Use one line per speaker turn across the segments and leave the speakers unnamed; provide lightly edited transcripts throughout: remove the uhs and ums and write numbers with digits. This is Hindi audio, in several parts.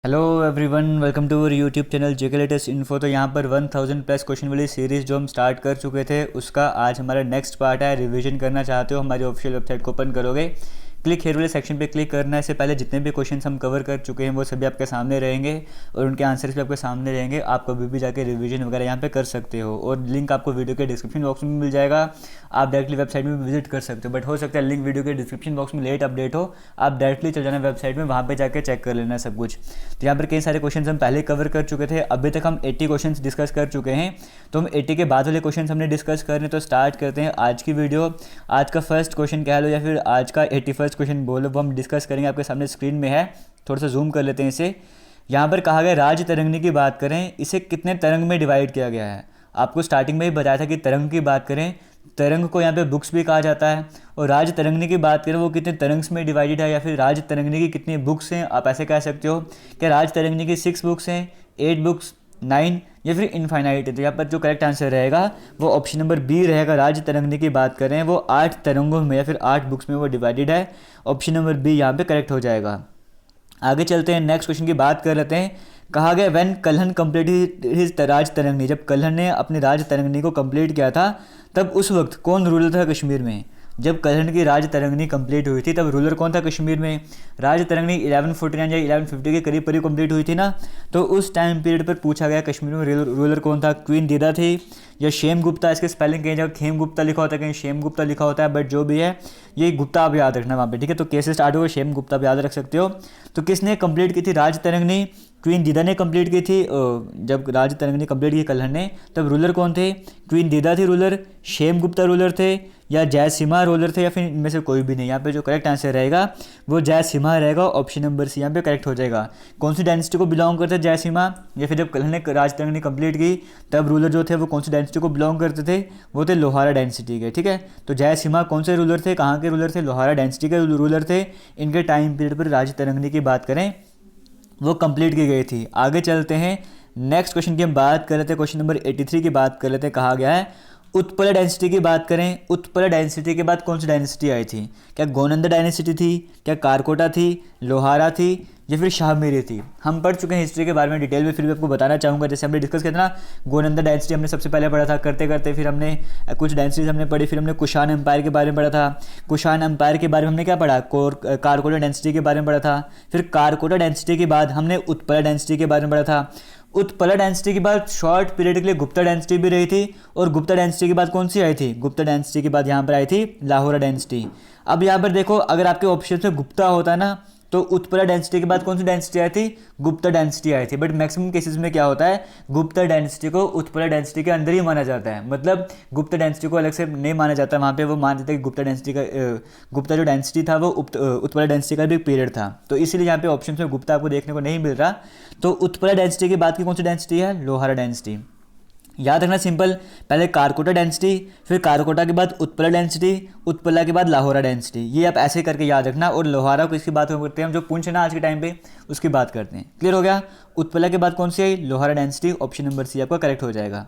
Hello everyone, welcome to our YouTube channel JK latest info. तो यहाँ पर 1000 प्लस क्वेश्चन वाली सीरीज़ जो हम स्टार्ट कर चुके थे उसका आज हमारा नेक्स्ट पार्ट है। रिवीजन करना चाहते हो हमारी ऑफिशियल वेबसाइट को ओपन करोगे, क्लिक हेयर वाले सेक्शन पे क्लिक करना है। इससे पहले जितने भी क्वेश्चंस हम कवर कर चुके हैं वो सभी आपके सामने रहेंगे और उनके आंसर्स भी आपके सामने रहेंगे। आप कभी भी जाके रिवीजन वगैरह यहाँ पे कर सकते हो और लिंक आपको वीडियो के डिस्क्रिप्शन बॉक्स में मिल जाएगा। आप डायरेक्टली वेबसाइट में विजिट कर सकते हो, बट हो सकता है लिंक वीडियो के डिस्क्रिप्शन बॉक्स में लेट अपडेट हो। आप डायरेक्टली चल जाना वेबसाइट में, वहाँ पे जाके चेक कर लेना सब कुछ। तो यहाँ पर कई सारे क्वेश्चन हम पहले कवर कर चुके थे। अभी तक हम 80 क्वेश्चन डिस्कस कर चुके हैं, तो हम 80 के बाद वाले क्वेश्चन हमने डिस्कस करने। तो स्टार्ट करते हैं आज की वीडियो। आज का फर्स्ट क्वेश्चन कह लो या फिर आज का 81st क्वेश्चन बोलो, वो हम डिस्कस करेंगे। आपके सामने स्क्रीन में है, थोड़ा सा जूम कर लेते हैं इसे। यहाँ पर कहा गया राज तरंगिणी की बात करें, इसे कितने तरंग में डिवाइड किया गया है। आपको स्टार्टिंग में ही बताया था कि तरंग की बात करें, तरंग को यहाँ पे बुक्स भी कहा जाता है। और राज तरंगिणी की बात करें वो कितने तरंग्स में डिवाइडेड है, या फिर राज तरंगिणी की कितनी बुक्स हैं। आप ऐसे कह सकते हो कि राज तरंगिणी की 6 बुक्स हैं, 8 बुक्स, 9 या फिर इनफाइनाइट है। तो यहाँ पर जो करेक्ट आंसर रहेगा वो ऑप्शन नंबर बी रहेगा। राज तरंगिणी की बात करें वो 8 तरंगों में या फिर 8 बुक्स में वो डिवाइडेड है। ऑप्शन नंबर बी यहाँ पे करेक्ट हो जाएगा। आगे चलते हैं, नेक्स्ट क्वेश्चन की बात कर लेते हैं। कहा गया व्हेन कल्हन कंप्लीट हिज राज तरंगिणी, जब कल्हन ने अपनी राज तरंगिणी को कंप्लीट किया था तब उस वक्त कौन रूलर था कश्मीर में। जब कल्हन की राज तरंगिणी कंप्लीट हुई थी तब रूलर कौन था कश्मीर में। राज तरंगिणी 1149 या 1150 के करीब करीब कंप्लीट हुई थी ना, तो उस टाइम पीरियड पर पूछा गया कश्मीर में रूलर कौन था। क्वीन दीदा थी या शेम गुप्ता। इसके स्पेलिंग कहीं जगह खेम गुप्ता लिखा होता है, कहीं शेम गुप्ता लिखा होता है, बट जो भी है ये गुप्ता आप याद रखना वहाँ पे, ठीक है। तो कैसे स्टार्ट होगा, शेम गुप्ता आप याद रख सकते हो। तो किसने कंप्लीट की थी राज तरंगिणी, क्वीन दीदा ने कंप्लीट की थी। जब राज तरंगिणी कंप्लीट की कल्हण ने, तब रूलर कौन थे। क्वीन दीदा थी रूलर, शेम गुप्ता रूलर थे, या जय सिम्हा रूलर थे, या फिर इनमें से कोई भी नहीं। यहाँ पे जो करेक्ट आंसर रहेगा वो जय सिम्हा रहेगा। ऑप्शन नंबर सी यहाँ पे करेक्ट हो जाएगा। कौन सी डायनेस्टी को बिलोंग करते थे जय सिम्हा, या फिर जब कल्हण ने राज तरंगिणी कंप्लीट की तब रूलर जो थे वो कौन सी डायनेस्टी को बिलोंग करते थे, वो थे लोहारा डायनेस्टी के, ठीक है। तो जय सिम्हा कौन से रूलर थे, कहाँ के रूलर थे, लोहारा डायनेस्टी के रूलर थे। इनके टाइम पीरियड पर राज तरंगिणी की बात करें वो कंप्लीट की गई थी। आगे चलते हैं, नेक्स्ट क्वेश्चन की हम बात कर लेते हैं। क्वेश्चन नंबर 83 की बात कर लेते हैं। कहा गया है उत्पल डायनेस्टी की बात करें, उत्पल डायनेस्टी के बाद कौन सी डायनेस्टी आई थी। क्या गोनंदा डायनेस्टी थी, क्या कारकोटा थी, लोहारा थी, या फिर शाहमीरी थी। हम पढ़ चुके हैं हिस्ट्री के बारे में डिटेल में, फिर भी आपको बताना चाहूँगा। जैसे हमने डिस्कस किया था ना, गोनंदा डायनेस्टी हमने सबसे पहले पढ़ा था, करते करते फिर हमने कुछ डायनेस्टीज हमने पढ़ी, फिर हमने कुशान एम्पायर के बारे में पढ़ा था। कुशान एम्पायर के बारे में हमने क्या पढ़ा, कारकोटा डायनेस्टी के बारे में पढ़ा था। फिर कारकोटा डायनेस्टी के बाद हमने उत्पल डायनेस्टी के बारे में पढ़ा था। उत्पला डायनेस्टी के बाद शॉर्ट पीरियड के लिए गुप्ता डायनेस्टी भी रही थी, और गुप्ता डायनेस्टी के बाद कौन सी आई थी, गुप्ता डायनेस्टी के बाद यहाँ पर आई थी लाहौरा डायनेस्टी। अब यहाँ पर देखो, अगर आपके ऑप्शन में गुप्ता होता ना, तो उत्पला डायनेस्टी के बाद कौन सी डायनेस्टी आई थी, गुप्ता डायनेस्टी आई थी। बट मैक्सिमम केसेस में क्या होता है, गुप्ता डायनेस्टी को उत्पला डायनेस्टी के अंदर ही माना जाता है। मतलब गुप्ता डायनेस्टी को अलग से नहीं माना जाता, वहाँ पे वो मान देते हैं कि गुप्ता डायनेस्टी का गुप्ता जो डायनेस्टी था वो उत्पला डायनेस्टी का भी एक पीरियड था। तो इसीलिए यहाँ पे ऑप्शन में गुप्ता आपको देखने को नहीं मिल रहा। तो उत्पला डायनेस्टी के बाद की कौन सी डायनेस्टी है, लोहारा डायनेस्टी। याद रखना सिंपल, पहले कारकोटा डायनेस्टी, फिर कारकोटा के बाद उत्पला डायनेस्टी, उत्पला के बाद लाहौरा डायनेस्टी। ये आप ऐसे करके याद रखना। और लोहारा को इसकी बात करते हैं हम, जो पुंछ है ना आज के टाइम पे, उसकी बात करते हैं। क्लियर हो गया। उत्पला के बाद कौन सी आई, Lohara dynasty. Option number C आपका करेक्ट हो जाएगा।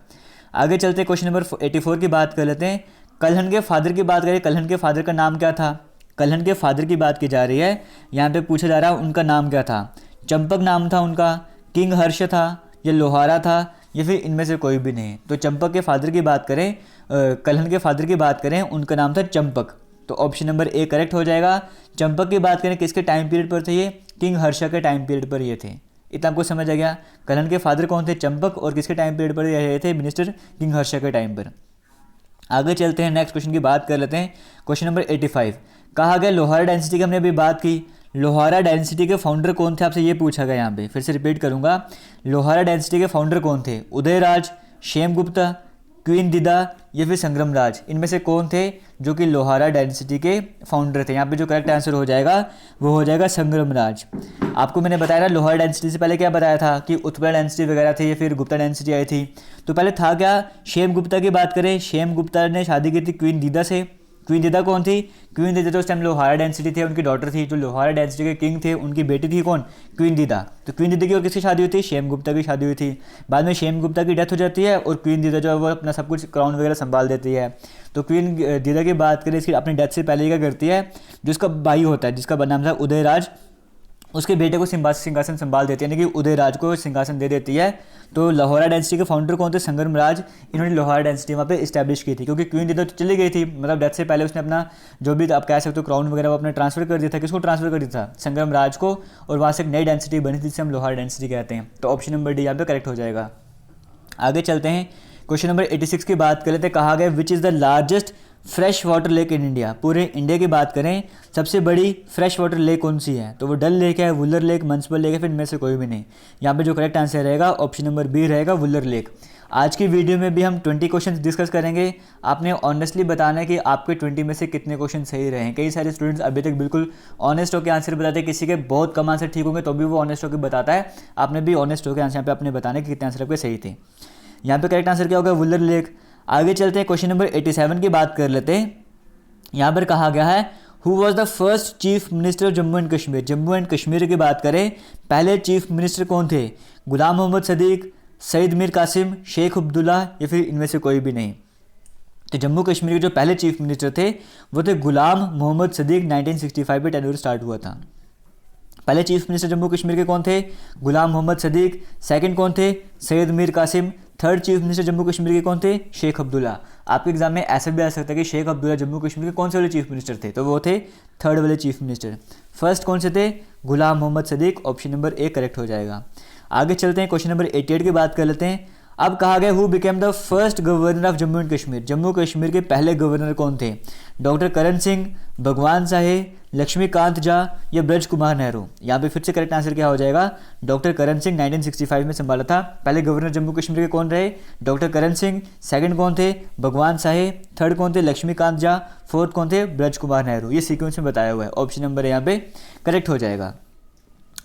आगे चलते हैं, क्वेश्चन नंबर 84 की बात कर लेते हैं। कल्हण के फादर की बात करें, कल्हण के फादर का नाम क्या था। कल्हण के फादर की बात की जा रही है, यहाँ पे पूछा जा रहा है उनका नाम क्या था। चंपक नाम था उनका, किंग हर्ष था, या लोहारा था, या फिर इनमें से कोई भी नहीं। तो चंपक के फादर की बात करें, कल्हण के फादर की बात करें, उनका नाम था चंपक। तो ऑप्शन नंबर ए करेक्ट हो जाएगा। चंपक की बात करें किसके टाइम पीरियड पर थे, ये किंग हर्षा के टाइम पीरियड पर ये थे। इतना आपको समझ आ गया। कल्हण के फादर कौन थे, चंपक, और किसके टाइम पीरियड पर ये थे, मिनिस्टर किंग हर्षा के टाइम पर। आगे चलते हैं, नेक्स्ट क्वेश्चन की बात कर लेते हैं। क्वेश्चन नंबर 85 कहा गया लोहारा डायनेस्टी की हमने अभी बात की। लोहारा डायनेस्टी के फाउंडर कौन थे, आपसे ये पूछा गया। यहाँ पे फिर से रिपीट करूंगा, लोहारा डायनेस्टी के फाउंडर कौन थे, उदयराज, शेम गुप्ता, क्वीन दिदा, या फिर संग्राम राज। इनमें से कौन थे जो कि लोहारा डायनेस्टी के फाउंडर थे। यहाँ पे जो करेक्ट आंसर हो जाएगा वो हो जाएगा संग्राम राज। आपको मैंने बताया ना, लोहारा डायनेस्टी से पहले क्या बताया था कि उत्पला डायनेस्टी वगैरह थी या फिर गुप्ता डायनेस्टी आई थी। तो पहले था क्या, शेम गुप्ता की बात करें, शेम गुप्ता ने शादी की थी क्वीन दीदा से। क्वीन दीदा कौन थी, क्वीन दीदा तो उस टाइम लोहारा डायनेस्टी थे, उनकी डॉटर थी। जो लोहारा डायनेस्टी के किंग थे उनकी बेटी थी कौन, क्वीन दीदा। तो क्वीन दीदा की और किसकी शादी हुई थी, शेम गुप्ता की शादी हुई थी। बाद में शेम गुप्ता की डेथ हो जाती है और क्वीन दीदा जो है वो अपना सब कुछ क्राउन वगैरह संभाल देती है। तो क्वीन दीदा की बात करें, इसकी अपनी डेथ से पहले क्या करती है, जो उसका भाई होता है जिसका नाम था उदयराज, उसके बेटे को सिंहासन संभाल देती है, यानी कि उदयराज को सिंहासन दे देती है। तो लाहौरा डायनेस्टी के फाउंडर कौन थे? संगमराज। इन्होंने लाहौरा डायनेस्टी वहाँ पे इस्टेब्लिश की थी, क्योंकि क्वीन तो चली गई थी, मतलब डेथ से पहले उसने अपना जो भी आप कह सकते हो क्राउन वगैरह वो अपने ट्रांसफर कर दिया था। किसको ट्रांसफर कर दिया था? संगमराज को। और वहाँ से एक नई डायनेस्टी बनी थी जिसे हम लाहौरा डायनेस्टी कहते हैं। तो ऑप्शन नंबर डी यहाँ पे करेक्ट हो जाएगा। आगे चलते हैं, क्वेश्चन नंबर 86 की बात कर लेते हैं। कहा गया which is the largest fresh water lake in India. पूरे इंडिया की बात करें सबसे बड़ी फ्रेश वाटर लेक कौन सी है? तो वो डल लेक है, वुलर लेक, म्युनिसिपल लेक है, फिर इनमें से कोई भी नहीं। यहाँ पे जो करेक्ट आंसर रहेगा ऑप्शन नंबर बी रहेगा, वुलर लेक। आज की वीडियो में भी हम 20 क्वेश्चन डिस्कस करेंगे। आपने ऑनेस्टली बताना है कि आपके 20 में से कितने क्वेश्चन सही रहे हैं। कई सारे स्टूडेंट्स अभी तक बिल्कुल ऑनेस्ट होकर आंसर बताते हैं, किसी के बहुत कम आंसर ठीक होंगे तो भी वो ऑनेस्ट होकर बताता है। आपने भी ऑनेस्ट होकर आंसर यहाँ पे अपने बताना है कि कितने आंसर आपके सही थे। यहाँ पे करेक्ट आंसर क्या होगा? वुलर लेक। आगे चलते हैं, क्वेश्चन नंबर 87 की बात कर लेते हैं। यहाँ पर कहा गया है who was the first chief minister of Jammu and Kashmir. Jammu and Kashmir की बात करें पहले चीफ मिनिस्टर कौन थे? गुलाम मोहम्मद सदीक, सईद मीर कासिम, शेख अब्दुल्ला, या फिर इनमें से कोई भी नहीं। तो जम्मू कश्मीर के जो पहले चीफ मिनिस्टर थे वो थे गुलाम मोहम्मद सदीक। 1965 में टेन्योर स्टार्ट हुआ था। पहले चीफ मिनिस्टर जम्मू कश्मीर के कौन थे? गुलाम मोहम्मद सदीक। सेकंड कौन थे? Syed Mir Qasim. Third chief minister Jammu Kashmir के कौन थे? शेख अब्दुल्ला। आपके एग्जाम में ऐसा भी आ सकता है कि शेख अब्दुल्ला जम्मू कश्मीर के कौन से वाले चीफ मिनिस्टर थे? तो वो थे थर्ड वाले चीफ मिनिस्टर। फर्स्ट कौन से थे? Ghulam Mohammad Sadiq. Option number A correct हो जाएगा। आगे चलते हैं, क्वेश्चन नंबर 88 की बात कर लेते हैं। अब कहा गया who became the first governor of Jammu and Kashmir. Jammu Kashmir के पहले गवर्नर कौन थे? डॉक्टर करण सिंह, भगवान साहे, लक्ष्मीकांत झा या ब्रज कुमार नेहरू। यहाँ पे फिर से करेक्ट आंसर क्या हो जाएगा? डॉक्टर करण सिंह 1965 में संभाला था। पहले गवर्नर जम्मू कश्मीर के कौन रहे? डॉक्टर करण सिंह। सेकंड कौन थे? भगवान साहे। थर्ड कौन थे? लक्ष्मीकांत झा। फोर्थ कौन थे? ब्रज कुमार नेहरू। ये सीक्वेंस में बताया हुआ है। ऑप्शन नंबर यहाँ पे करेक्ट हो जाएगा।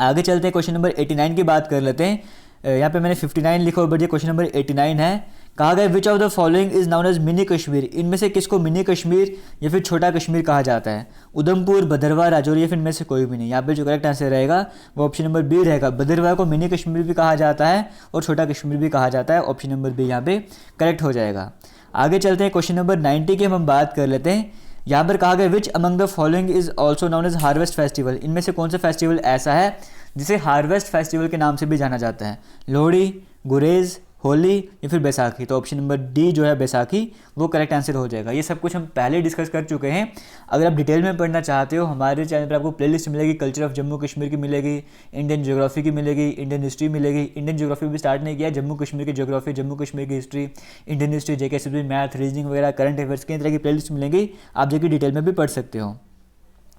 आगे चलते हैं, क्वेश्चन नंबर 89 की बात कर लेते हैं। यहाँ पे मैंने 59 लिखा हुआ, बट ये क्वेश्चन नंबर 89 है। कहा गया which of the following is known as mini Kashmir. इनमें से किसको मिनी कश्मीर या फिर छोटा कश्मीर कहा जाता है? उधमपुर, भदरवाह, राजौरी या फिर इनमें से कोई भी नहीं। यहाँ पे जो करेक्ट आंसर रहेगा वो ऑप्शन नंबर बी रहेगा। भदरवाह को मिनी कश्मीर भी कहा जाता है और छोटा कश्मीर भी कहा जाता है। ऑप्शन नंबर बी यहाँ पे करेक्ट हो जाएगा। आगे चलते हैं, क्वेश्चन नंबर 90 की हम बात कर लेते हैं। यहाँ पर कहा गया which among the following is also known as harvest festival. इनमें से कौन सा फेस्टिवल ऐसा है जिसे हार्वेस्ट फेस्टिवल के नाम से भी जाना जाता है? लोहड़ी, गुरेज, होली या फिर बैसाखी। तो ऑप्शन नंबर डी जो है बैसाखी वो करेक्ट आंसर हो जाएगा। ये सब कुछ हम पहले डिस्कस कर चुके हैं। अगर आप डिटेल में पढ़ना चाहते हो हमारे चैनल पर आपको प्लेलिस्ट मिलेगी। कल्चर ऑफ जम्मू कश्मीर की मिलेगी, इंडियन ज्योग्राफी की मिलेगी, इंडियन हिस्ट्री मिलेगी। इंडियन ज्योग्राफी भी स्टार्ट नहीं किया, जम्मू कश्मीर की ज्योग्राफी, जम्मू कश्मीर की हिस्ट्री, इंडियन हिस्ट्री, जेके, मैथ, रीजनिंग वगैरह, करंट अफेयर्स की तरह की प्लेलिस्ट मिलेंगी। आप जाके डिटेल में भी पढ़ सकते हो।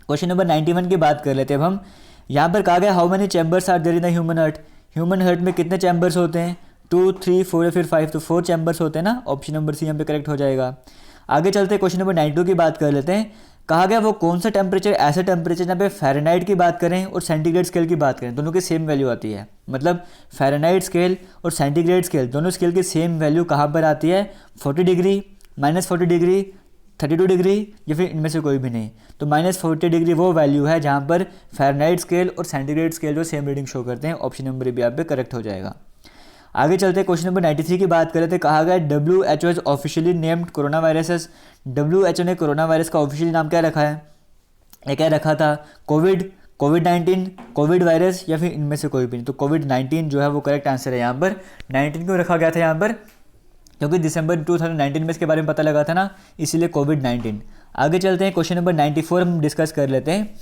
क्वेश्चन नंबर 91 की बात कर लेते हैं अब हम। यहाँ पर कहा गया how many chambers are there in the human heart. Human heart में कितने चैम्बर्स होते हैं? 2, 3, 4 या फिर 5। तो 4 चैम्बर्स होते हैं ना। ऑप्शन नंबर सी यहाँ पे करेक्ट हो जाएगा। आगे चलते हैं, क्वेश्चन नंबर 92 की बात कर लेते हैं। कहा गया वो कौन सा टेम्परेचर, ऐसा टेम्परेचर जहाँ पे फ़ारेनहाइट की बात करें और सेंटीग्रेड स्केल की बात करें दोनों की सेम वैल्यू आती है। मतलब फ़ारेनहाइट स्केल और सेंटीग्रेड स्केल दोनों स्केल की सेम वैल्यू कहाँ पर आती है? 40 डिग्री, -40 डिग्री, 32 डिग्री या फिर इनमें से कोई भी नहीं। तो -40 डिग्री वो वैल्यू है जहाँ पर फ़ारेनहाइट स्केल और सेंटीग्रेड स्केल जो सेम रीडिंग शो करते हैं। ऑप्शन नंबर बी यहाँ पे करेक्ट हो जाएगा। आगे चलते हैं, क्वेश्चन नंबर 93 की बात करें तो कहा गया WHO has officially named corona virus. WHO ने कोरोना वायरस का ऑफिशियली नाम क्या रखा है? ये क्या रखा था? कोविड-19, कोविड वायरस या फिर इनमें से कोई भी नहीं। तो कोविड-19 जो है वो करेक्ट आंसर है। यहाँ पर 19 क्यों रखा गया था? यहाँ पर क्योंकि दिसंबर 2019 में इसके बारे में पता लगा था ना, इसीलिए कोविड-19। आगे चलते हैं, क्वेश्चन नंबर 94 हम डिस्कस कर लेते हैं।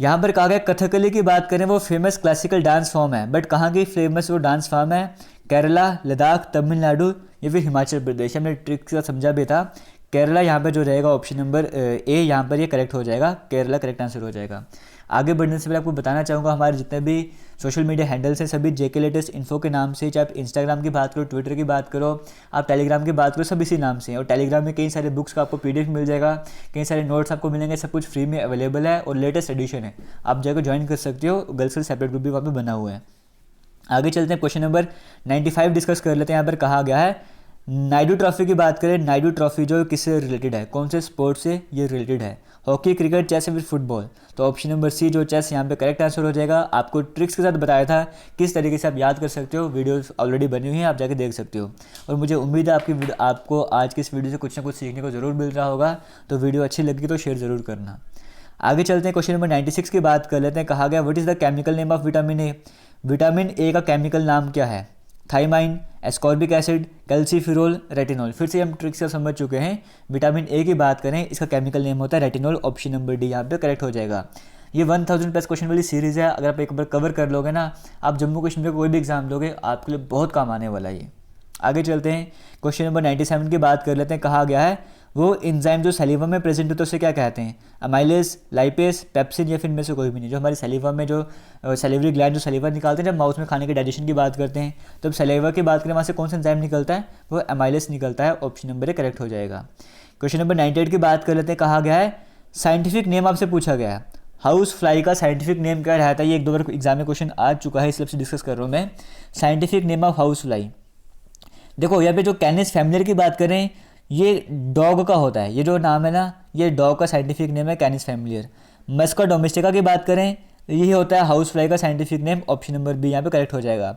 यहाँ पर कहा गया कथकली की बात करें वो फेमस क्लासिकल डांस फॉर्म है, बट कहाँ की फेमस वो डांस फॉर्म है? केरला, लद्दाख, तमिलनाडु या फिर हिमाचल प्रदेश। हमने ट्रिक का समझा भी था। केरला यहाँ पर जो रहेगा ऑप्शन नंबर ए यहाँ पर ये करेक्ट हो जाएगा। केरला करेक्ट आंसर हो जाएगा। आगे बढ़ने से पहले आपको बताना चाहूँगा हमारे जितने भी सोशल मीडिया हैंडल्स हैं सभी जेके लेटेस्ट इन्फो के नाम से। चाहे आप इंस्टाग्राम की बात करो, ट्विटर की बात करो, आप टेलीग्राम की बात करो, सब इसी नाम से। और टेलीग्राम में कई सारे बुक्स का आपको PDF मिल जाएगा, कई सारे नोट्स आपको मिलेंगे, सब कुछ फ्री में अवेलेबल है और लेटेस्ट एडिशन है। आप जाकर ज्वाइन कर सकते हो। गर्ल्स का सेपरेट ग्रुप भी वहाँ पर बना हुआ है। आगे चलते हैं, क्वेश्चन नंबर 95 डिस्कस कर लेते हैं। यहाँ पर कहा गया है नायडू ट्रॉफी की बात करें। नायडू ट्रॉफी जो किससे रिलेटेड है, कौन से स्पोर्ट से ये रिलेटेड है? हॉकी, क्रिकेट, चेस या फिर फुटबॉल। तो ऑप्शन नंबर सी जो चेस यहाँ पे करेक्ट आंसर हो जाएगा। आपको ट्रिक्स के साथ बताया था किस तरीके से आप याद कर सकते हो। वीडियोस ऑलरेडी बनी हुई हैं, आप जाके देख सकते हो। और मुझे उम्मीद है आपको आज की इस वीडियो से कुछ ना कुछ सीखने को ज़रूर मिल रहा होगा। तो वीडियो अच्छी लगी तो शेयर ज़रूर करना। आगे चलते हैं, क्वेश्चन नंबर 96 की बात कर लेते हैं। कहा गया what is the chemical name of vitamin A. Vitamin A का केमिकल नाम क्या है? Thiamine, ascorbic acid, calciferol, retinol. फिर से हम ट्रिक्स से समझ चुके हैं। विटामिन ए की बात करें, इसका केमिकल नेम होता है रेटिनॉल। ऑप्शन नंबर डी यहाँ पे करेक्ट हो जाएगा। ये 1000 प्लस क्वेश्चन वाली सीरीज़ है, अगर आप एक बार कवर कर लोगे ना, आप जम्मू कश्मीर का कोई भी एग्जाम लोगे, आपके लिए बहुत काम आने वाला है ये। आगे चलते हैं, क्वेश्चन नंबर 97 की बात कर लेते हैं। कहा गया है वो एंजाइम जो सलीवा में प्रेजेंट होता है उसे क्या कहते हैं? अमाइलेज, लाइपेज, पेप्सिन या फिर इनमें से कोई भी नहीं। जो हमारी सलीवा में जो सलीवरी ग्लैंड जो सलीवा निकालते हैं, जब माउथ में खाने के डाइजेशन की बात करते हैं, तब सलीवा की बात करें वहाँ से कौन सा एंजाइम निकलता है? वो अमाइलेज निकलता है। ऑप्शन नंबर ए करेक्ट हो जाएगा। क्वेश्चन नंबर 98 की बात कर लेते हैं। कहा गया है साइंटिफिक नेम आपसे पूछा गया है, हाउस फ्लाई का साइंटिफिक नेम क्या रहता है? ये एक दो बार एग्जाम में क्वेश्चन आ चुका है, इसलिए डिस्कस कर रहा हूँ मैं। Scientific name of house fly, देखो यहाँ पे जो कैनिस फैमिलियर की बात करें, ये डॉग का होता है। ये जो नाम है ना, ये डॉग का साइंटिफिक नेम है कैनिस फैमिलियर। मस्का डोमेस्टिका की बात करें, यही होता है हाउस फ्लाई का scientific name. Option number B यहाँ पे करेक्ट हो जाएगा।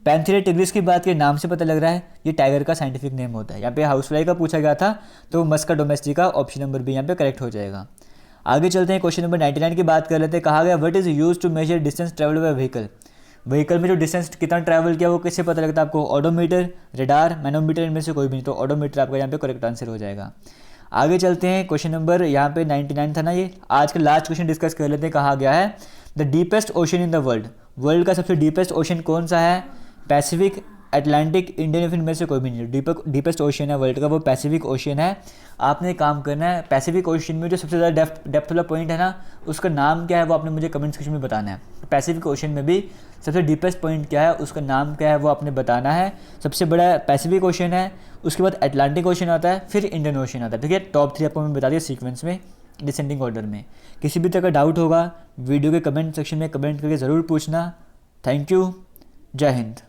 पैंथेरा टिग्रिस की बात करें, नाम से पता लग रहा है ये टाइगर का साइंटिफिक नेम होता है। यहाँ पे हाउस फ्लाई का पूछा गया था, तो मस्का डोमेस्टिका। ऑप्शन नंबर बी यहाँ पे करेक्ट हो जाएगा। आगे चलते हैं, क्वेश्चन नंबर 99 की बात कर लेते हैं। कहा गया what is use to measure distance travel by vehicle. Vehicle में जो डिस्टेंस कितना ट्रैवल किया वो किससे पता लगता है आपको? ऑडोमीटर, रेडार, मैनोमीटर, इनमें से कोई भी नहीं, तो ऑडोमीटर आपका यहाँ पे करेक्ट आंसर हो जाएगा। आगे चलते हैं, क्वेश्चन नंबर यहाँ पे 99 था ना ये। आज का लास्ट क्वेश्चन डिस्कस कर लेते हैं। कहा गया है the deepest ocean in the world. World का सबसे डीपेस्ट ओशन कौन सा है? पैसिफिक, अटलांटिक, इंडियन, इनमें से कोई भी नहीं। डीपेस्ट ओशन है वर्ल्ड का वो पैसिफिक ओशन है। आपने काम करना है, पैसिफिक ओशन में जो सबसे ज़्यादा डेप्थ वाला पॉइंट है ना, उसका नाम क्या है वो आपने मुझे कमेंट सेक्शन में बताना है। पैसिफिक ओशन में भी सबसे डीपेस्ट पॉइंट क्या है, उसका नाम क्या है वो आपने बताना है। सबसे बड़ा पैसिफिक ओशन है, उसके बाद अटलांटिक ओशन आता है, फिर इंडियन ओशन आता है। ठीक है, टॉप 3 आपको मैं बता दिया सीक्वेंस में, डिसेंडिंग ऑर्डर में। किसी भी तरह का डाउट होगा वीडियो के कमेंट सेक्शन में कमेंट करके ज़रूर पूछना। थैंक यू, जय हिंद।